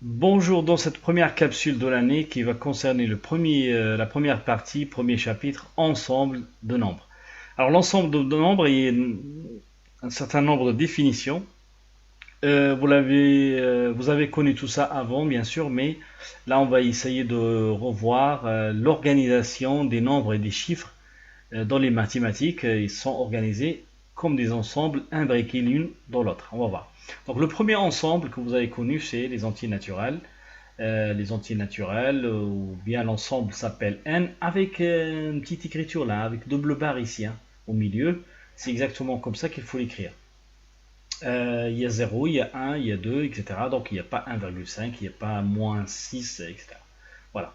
Bonjour, dans cette première capsule de l'année qui va concerner la première partie, premier chapitre, ensemble de nombres. Alors l'ensemble de nombres, il y a un certain nombre de définitions. Vous avez connu tout ça avant, bien sûr, mais là on va essayer de revoir l'organisation des nombres et des chiffres dans les mathématiques. Ils sont organisés comme des ensembles imbriqués l'une dans l'autre. On va voir. Donc le premier ensemble que vous avez connu, c'est les entiers naturels. Les entiers naturels, ou bien l'ensemble s'appelle n, avec une petite écriture là, avec double barre ici, hein, au milieu. C'est exactement comme ça qu'il faut l'écrire. Il y a 0, il y a 1, il y a 2, etc. Donc il n'y a pas 1,5, il n'y a pas moins 6, etc. Voilà.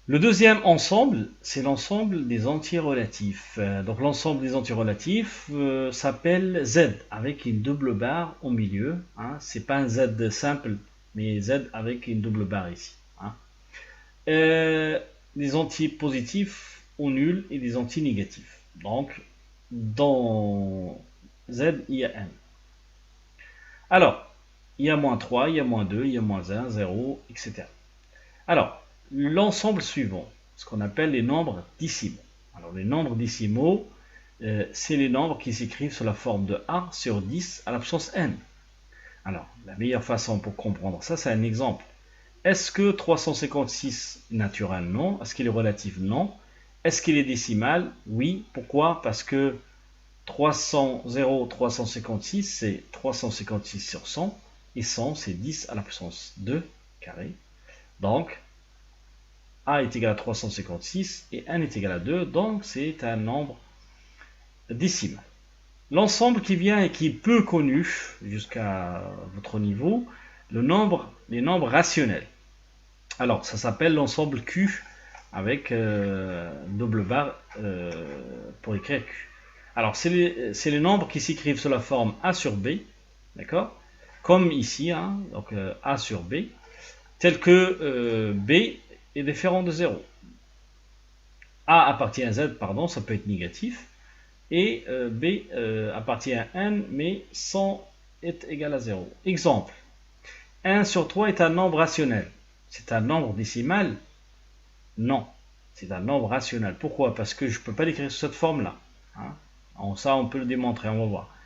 Le deuxième ensemble, c'est l'ensemble des entiers relatifs. Donc l'ensemble des entiers relatifs s'appelle Z, avec une double barre au milieu. Hein. C'est pas un Z simple, mais Z avec une double barre ici. Hein. Des entiers positifs ou nuls et des entiers négatifs. Donc dans Z, il y a n. Alors, il y a moins 3, il y a moins 2, il y a moins 1, 0, etc. Alors, l'ensemble suivant, ce qu'on appelle les nombres décimaux. Alors, les nombres décimaux, c'est les nombres qui s'écrivent sous la forme de A sur 10 à la puissance n. Alors, la meilleure façon pour comprendre ça, c'est un exemple. Est-ce que 356 est naturel? Non. Est-ce qu'il est relatif? Non. Est-ce qu'il est décimal? Oui. Pourquoi? Parce que 356, c'est 356 sur 100, et 100, c'est 10 à la puissance 2 carré. Donc, A est égal à 356 et n est égal à 2, donc c'est un nombre décimal. L'ensemble qui vient et qui est peu connu jusqu'à votre niveau, les nombres rationnels. Alors, ça s'appelle l'ensemble Q avec double barre pour écrire Q. Alors, c'est les nombres qui s'écrivent sous la forme A sur B, d'accord? Comme ici, hein, donc A sur B, tel que B est différent de 0. A appartient à Z, pardon, ça peut être négatif, et B appartient à n, mais 100 est égal à 0. Exemple, 1 sur 3 est un nombre rationnel. C'est un nombre décimal? Non, c'est un nombre rationnel. Pourquoi? Parce que je ne peux pas l'écrire sous cette forme-là. Hein. Ça, on peut le démontrer, on va voir.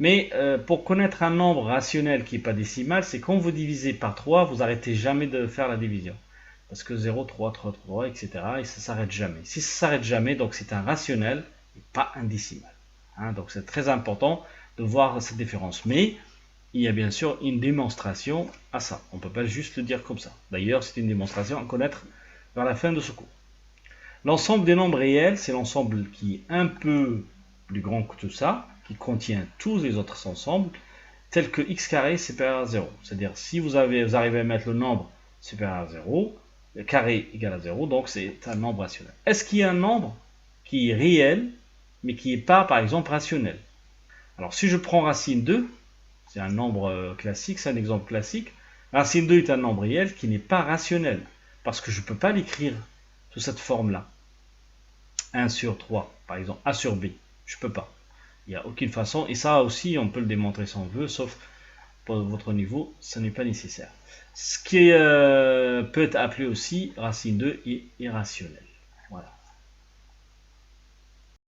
Mais pour connaître un nombre rationnel qui n'est pas décimal, c'est quand vous divisez par 3, vous n'arrêtez jamais de faire la division. Parce que 0, 3, 3, 3, etc. Et ça ne s'arrête jamais. Si ça ne s'arrête jamais, donc c'est un rationnel et pas un décimal. Hein, donc c'est très important de voir cette différence. Mais il y a bien sûr une démonstration à ça. On ne peut pas juste le dire comme ça. D'ailleurs, c'est une démonstration à connaître vers la fin de ce cours. L'ensemble des nombres réels, c'est l'ensemble qui est un peu plus grand que tout ça, qui contient tous les autres ensembles, tels que x carré est supérieur à 0. C'est-à-dire, si vous arrivez à mettre le nombre supérieur à 0, le carré égal à 0, donc c'est un nombre rationnel. Est-ce qu'il y a un nombre qui est réel, mais qui n'est pas, par exemple, rationnel? Alors, si je prends racine 2, c'est un nombre classique, c'est un exemple classique. Racine 2 est un nombre réel qui n'est pas rationnel, parce que je ne peux pas l'écrire sous cette forme-là. 1 sur 3, par exemple, A sur B, je ne peux pas. Il n'y a aucune façon, et ça aussi, on peut le démontrer si on veut, sauf pour votre niveau, ce n'est pas nécessaire. Ce qui peut être appelé aussi racine 2 est irrationnel.